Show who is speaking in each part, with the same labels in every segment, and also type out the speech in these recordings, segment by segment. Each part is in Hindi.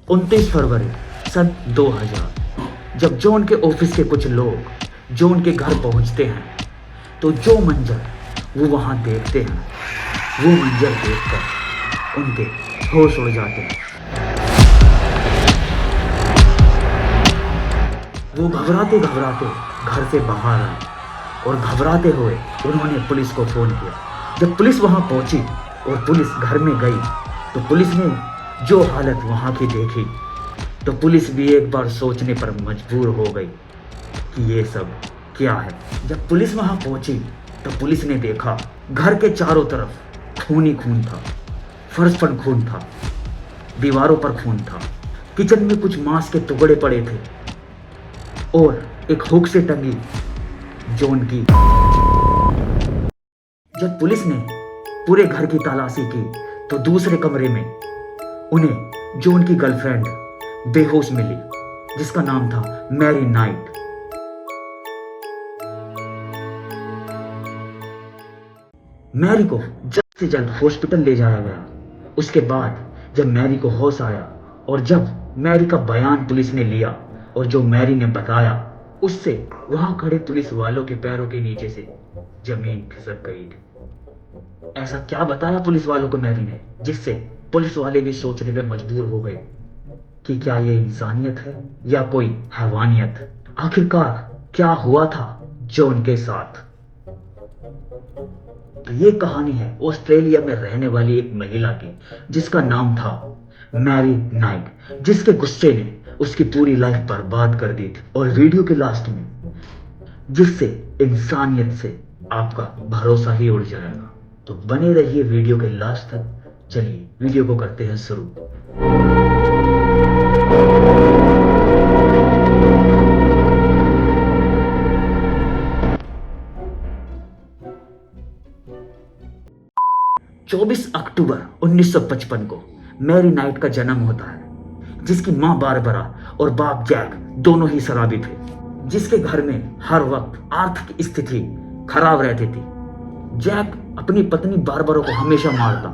Speaker 1: 29 फरवरी सन 2000 जब जॉन के ऑफिस के कुछ लोग जॉन के घर पहुंचते हैं तो जो मंजर वो वहां देखते हैं वो मंजर देखकर उनके होश उड़ जाते हैं। वो घबराते घबराते घर से बाहर आए और घबराते हुए उन्होंने पुलिस को फ़ोन किया। जब पुलिस वहां पहुंची और पुलिस घर में गई तो पुलिस ने जो हालत वहां की देखी तो पुलिस भी एक बार सोचने पर मजबूर हो गई कि ये सब क्या है। जब पुलिस वहां पहुंची तो पुलिस ने देखा घर के चारों तरफ खून ही खून था, फर्श पर खून था, दीवारों पर खून था, किचन में कुछ मांस के टुकड़े पड़े थे और एक हुक से टंगी जॉन की। जब पुलिस ने पूरे घर की तलाशी की तो दूसरे कमरे में उन्हें जॉन की गर्लफ्रेंड बेहोश मिली जिसका नाम था मैरी नाइट। मैरी को जल्द से जल्द हॉस्पिटल ले जाया गया। उसके बाद जब मैरी को होश आया और जब मैरी का बयान पुलिस ने लिया और जो मैरी ने बताया उससे वहां खड़े पुलिस वालों के पैरों के नीचे से जमीन खिसक गई थी। ऐसा क्या बताया पुलिस वालों को मैरी ने जिससे पुलिस वाले भी सोचने में मजबूर हो गए कि क्या ये इंसानियत है या कोई हैवानियत। आखिरकार क्या हुआ था जॉन के साथ। तो ये कहानी है ऑस्ट्रेलिया में रहने वाली एक महिला की जिसका नाम था मैरी नाइट, जिसके गुस्से ने उसकी पूरी लाइफ बर्बाद कर दी थी। और वीडियो के लास्ट में जिससे इंसानियत से आपका भरोसा ही उड़ जाएगा। तो बने रहिए वीडियो के लास्ट तक। चलिए वीडियो को करते हैं शुरू। अक्टूबर 1955 को मैरी नाइट का जन्म होता है, जिसकी मां बारबरा और बाप जैक दोनों ही शराबी थे, जिसके घर में हर वक्त आर्थिक स्थिति खराब रहती थी। जैक अपनी पत्नी बारबरा को हमेशा मारता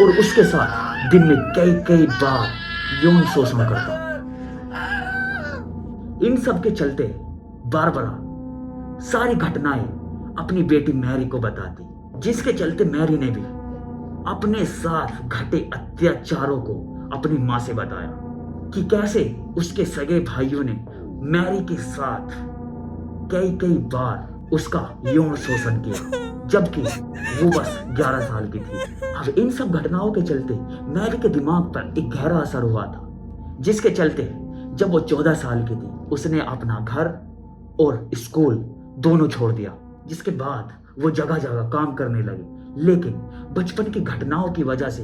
Speaker 1: और उसके साथ दिन में कई बार यौन शोषण करता। इन सब के चलते बारबरा सारी घटनाएं अपनी बेटी मैरी को बताती, जिसके चलते मैरी ने भी अपने साथ घटे अत्याचारों को अपनी मां से बताया कि कैसे उसके सगे भाइयों ने मैरी के साथ कई बार उसका यौन शोषण किया जबकि वो बस 11 साल की थी। अब इन सब घटनाओं के चलते मैरी के दिमाग पर एक गहरा असर हुआ था, जिसके चलते जब वो 14 साल की थी उसने अपना घर और स्कूल दोनों छोड़ दिया, जिसके बाद वो जगह जगह काम करने लगी। लेकिन बचपन की घटनाओं की वजह से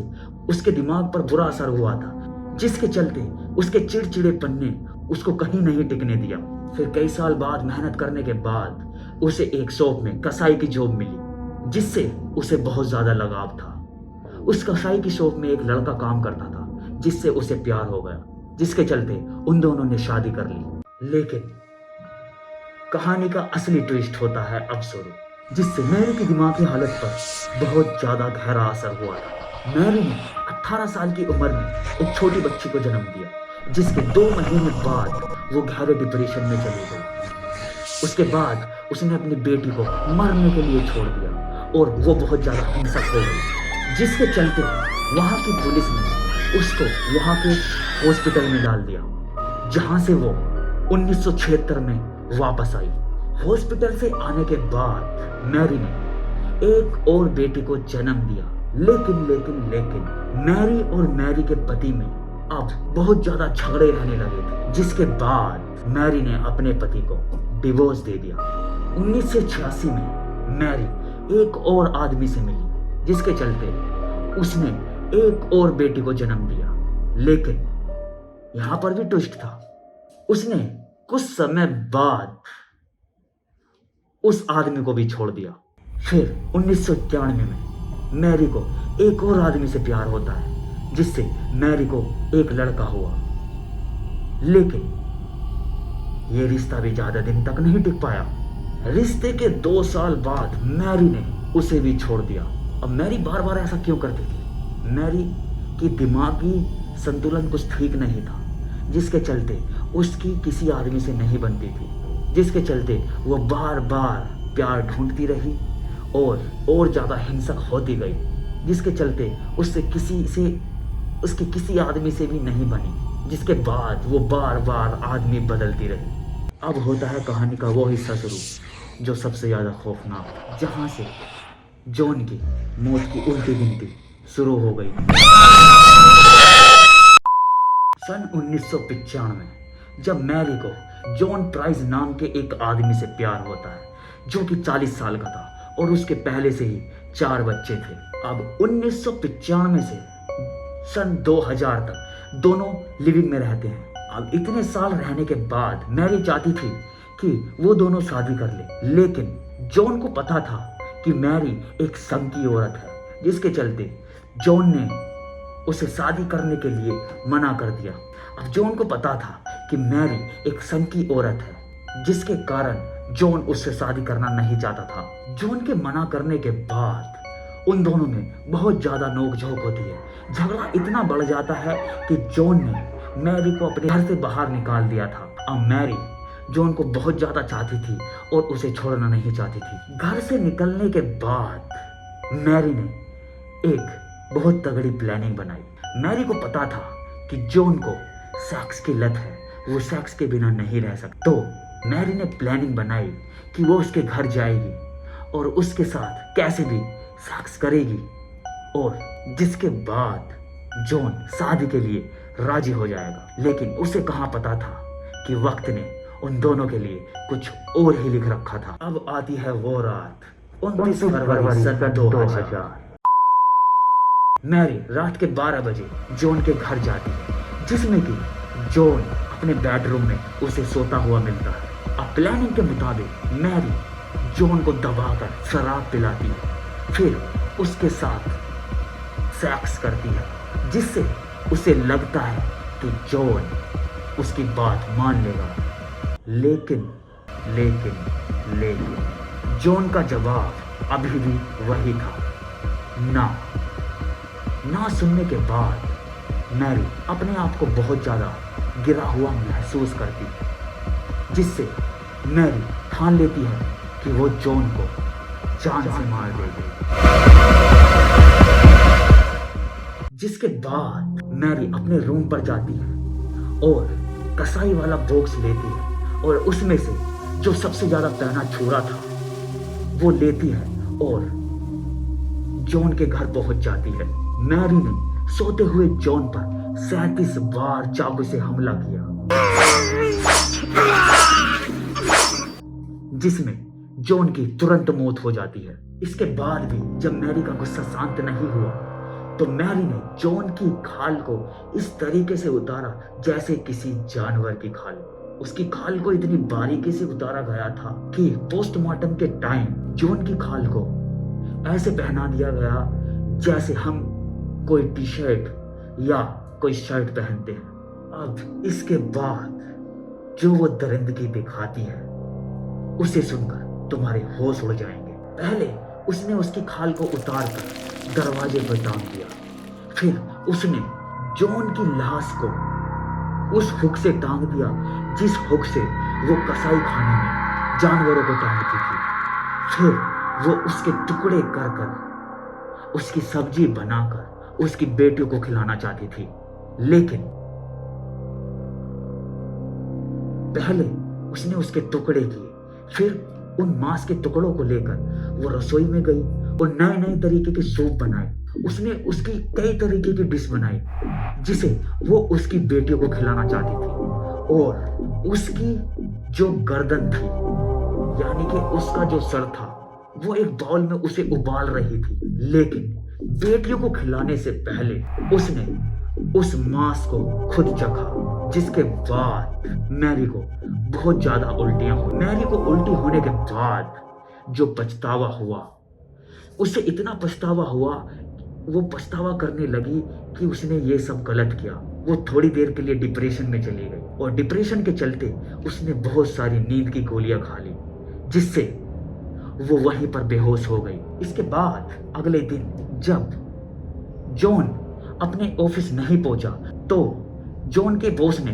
Speaker 1: उसके दिमाग पर बुरा असर हुआ था, जिसके चलते उसके चिड़चिड़ेपन ने उसको कहीं नहीं टिकने दिया। फिर कई साल बाद मेहनत करने के बाद उसे एक शॉप में कसाई की जॉब मिली, जिससे उसे बहुत ज्यादा लगाव था। उस कसाई की शॉप में एक लड़का काम करता था जिससे उसे प्यार हो गया, जिसके चलते उन दोनों ने शादी कर ली। लेकिन कहानी का असली ट्विस्ट होता है अब शुरू, जिससे मैरी की दिमागी हालत पर बहुत ज्यादा गहरा असर हुआ था। मैरी ने 18 साल की उम्र में एक छोटी बच्ची को जन्म दिया, जिसके 2 महीने बाद वो गहरे डिप्रेशन में चली गई। उसके बाद उसने अपनी बेटी को मरने के लिए छोड़ दिया और वो बहुत ज्यादा हिंसक हो गई, जिसके चलते वहां की पुलिस ने उसको वहां के हॉस्पिटल में डाल दिया, जहां से वो 1976 में वापस आई। हॉस्पिटल से आने के बाद मैरी ने एक और बेटी को जन्म दिया। लेकिन मैरी और मैरी के पति में अब बहुत ज्यादा झगड़े रहने लगे थे, जिसके बाद मैरी ने अपने पति को डिवोर्स दे दिया। 1986 में मैरी एक और आदमी से मिली, जिसके चलते उसने एक और बेटी को जन्म दिया। लेकिन यहां पर भी ट्विस्ट था, उसने कुछ समय बाद उस आदमी को भी छोड़ दिया। फिर 1991 में मैरी को एक और आदमी से प्यार होता है, जिससे मैरी को एक लड़का हुआ। लेकिन ये रिश्ता भी ज्यादा दिन तक नहीं टिक पाया। रिश्ते के 2 साल बाद मैरी ने उसे भी छोड़ दिया। अब मैरी बार बार ऐसा क्यों करती थी? मैरी की दिमागी संतुलन कुछ ठीक नहीं था, जिसके चलते उसकी किसी आदमी से नहीं बनती थी, जिसके चलते वो बार बार प्यार ढूंढती रही और ज़्यादा हिंसक होती गई, जिसके चलते उसके किसी आदमी से भी नहीं बनी, जिसके बाद वो बार बार आदमी बदलती रही। अब होता है कहानी का वो हिस्सा शुरू जो सबसे ज़्यादा खौफनाक, जहाँ से जॉन की मौत की उल्टी गिनती शुरू हो गई। सन 1995 जब मैरी को जॉन प्राइस नाम के एक आदमी से प्यार होता है, जो कि 40 साल का था और उसके पहले से ही 4 बच्चे थे। अब 1995 से सन 2000 तक दोनों लिविंग में रहते हैं। अब इतने साल रहने के बाद मैरी चाहती थी कि वो दोनों शादी कर ले, लेकिन जॉन को पता था कि मैरी एक संग की औरत है, जिसके चलते जॉन ने उसे शादी करने के लिए मना कर दिया। अब जॉन को पता था कि मैरी एक संग की औरत है, जिसके कारण जॉन उससे शादी करना नहीं चाहता था। जॉन के मना करने के बाद उन दोनों में बहुत ज़्यादा नोकझोंक होती है। झगड़ा इतना बढ़ जाता है कि जॉन ने मैरी को अपने घर से बाहर निकाल दिया था। अब मैरी जॉन को बहुत ज़्यादा चाहती थी और उसे छोड़ना नहीं चाहती थी। घर से निकलने के बाद मैरी ने एक बहुत तगड़ी प्लानिंग बनाई। मैरी को पता था कि जॉन को सेक्स की लत है, वो सेक्स के बिना नहीं रह सकता। तो मैरी ने प्लानिंग बनाई कि वो उसके घर जाएगी और उसके साथ कैसे भी सेक्स करेगी, और जिसके बाद जॉन शादी के लिए राजी हो जाएगा। लेकिन उसे कहाँ पता था कि वक्त ने उन दोनों के लिए कुछ और ही लिख रखा था। अब आती है वो रात, 29 फरवरी सन 2000। मैरी रात के 12 बजे जॉन के घर जाती है, जिसमें कि जॉन अपने बेडरूम में उसे सोता हुआ मिलता है। अब प्लानिंग के मुताबिक मैरी जॉन को दबाकर शराब पिलाती है, फिर उसके साथ सेक्स करती है, जिससे उसे लगता है कि जॉन उसकी बात मान लेगा। लेकिन जॉन का जवाब अभी भी वही था, ना सुनने के बाद मैरी अपने आप को बहुत ज़्यादा गिरा हुआ महसूस करती है, जिससे मैरी ठान लेती है कि वो जॉन को जान से मार देगी। जिसके बाद मैरी अपने रूम पर जाती है और कसाई वाला बॉक्स लेती है और उसमें से जो सबसे ज्यादा पहना छुरा था वो लेती है और जॉन के घर पहुंच जाती है। मैरी ने सोते हुए जॉन पर 37 बार चाकू से हमला किया, जिसमें जॉन की तुरंत मौत हो जाती है। इसके बाद भी जब मैरी का गुस्सा शांत नहीं हुआ तो मैरी ने जॉन की खाल को इस तरीके से उतारा जैसे किसी जानवर की खाल। उसकी खाल को इतनी बारीकी से उतारा गया था कि पोस्टमार्टम के टाइम जॉन की खाल को ऐसे पहना दिया गया जैसे हम कोई टी शर्ट या कोई शर्ट पहनते हैं। अब इसके बाद जो वो दरिंदगी दिखाती है उसे सुनकर तुम्हारे होश उड़ जाएंगे। पहले उसने उसकी खाल को उतार कर दरवाजे पर टांग दिया, फिर उसने जॉन की लाश को उस हुक से टांग दिया जिस हुक से वो कसाई खाने में जानवरों को टांगती थी। फिर वो उसके टुकड़े कर कर उसकी सब्जी बनाकर उसकी बेटियों को खिलाना चाहती थी। लेकिन पहले उसने उसके टुकड़े किए, फिर उन मांस के टुकड़ों को लेकर वो रसोई में गई और नए नए तरीके के सूप बनाए। उसने उसकी कई तरीके की डिश बनाई जिसे वो उसकी बेटियों को खिलाना चाहती थी। और उसकी जो गर्दन थी यानी कि उसका जो सर था वो एक बाउल में उसे उबाल रही थी। लेकिन बेटियों को खिलाने से पहले उसने उस मांस को खुद चखा, जिसके बाद मैरी को बहुत ज्यादा उल्टियां हुई। मैरी को उल्टी होने के बाद जो पछतावा हुआ, उसे इतना पछतावा हुआ, वो पछतावा करने लगी कि उसने ये सब गलत किया। वो थोड़ी देर के लिए डिप्रेशन में चली गई और डिप्रेशन के चलते उसने बहुत सारी नींद की गोलियां खा ली, जिससे वो वहीं पर बेहोश हो गई। इसके बाद अगले दिन जब जॉन अपने ऑफिस नहीं पहुंचा तो जॉन के बॉस ने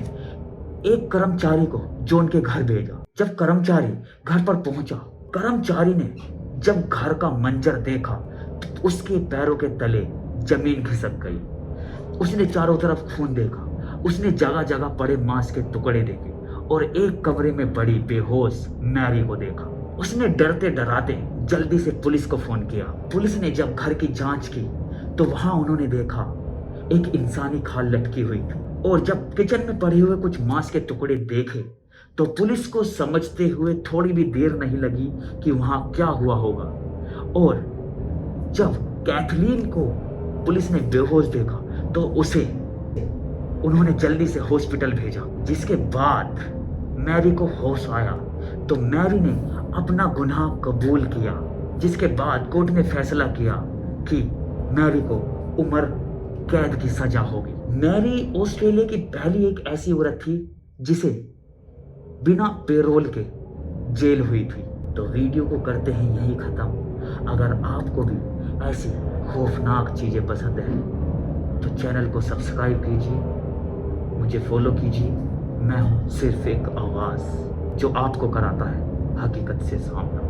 Speaker 1: एक कर्मचारी को जॉन के घर भेजा। जब कर्मचारी घर पर पहुंचा, कर्मचारी ने जब घर का मंजर देखा तो उसके पैरों के तले जमीन खिसक गई। उसने चारों तरफ खून देखा, उसने जगह जगह पड़े मांस के टुकड़े देखे और एक कमरे में पड़ी बेहोश मैरी को देखा। उसने डरते डराते जल्दी से पुलिस को फोन किया। पुलिस ने जब घर की जांच की तो वहां उन्होंने देखा एक इंसानी खाल लटकी हुई थी और जब किचन में पड़े हुए कुछ मांस के टुकड़े देखे तो पुलिस को समझते हुए थोड़ी भी देर नहीं लगी कि वहां क्या हुआ होगा। और जब कैथलीन को पुलिस ने बेहोश देखा तो उसे उन्होंने जल्दी से हॉस्पिटल भेजा। जिसके बाद मैरी को होश आया तो मैरी ने अपना गुनाह कबूल किया। जिसके बाद कोर्ट ने फैसला किया कि मैरी को उम्र कैद की सजा होगी। मैरी ऑस्ट्रेलिया की पहली एक ऐसी औरत थी जिसे बिना पेरोल के जेल हुई थी। तो वीडियो को करते हैं यही खत्म। अगर आपको भी ऐसी खौफनाक चीज़ें पसंद है तो चैनल को सब्सक्राइब कीजिए, मुझे फॉलो कीजिए। मैं हूँ सिर्फ एक आवाज़ जो आपको कराता है हकीकत से सामना।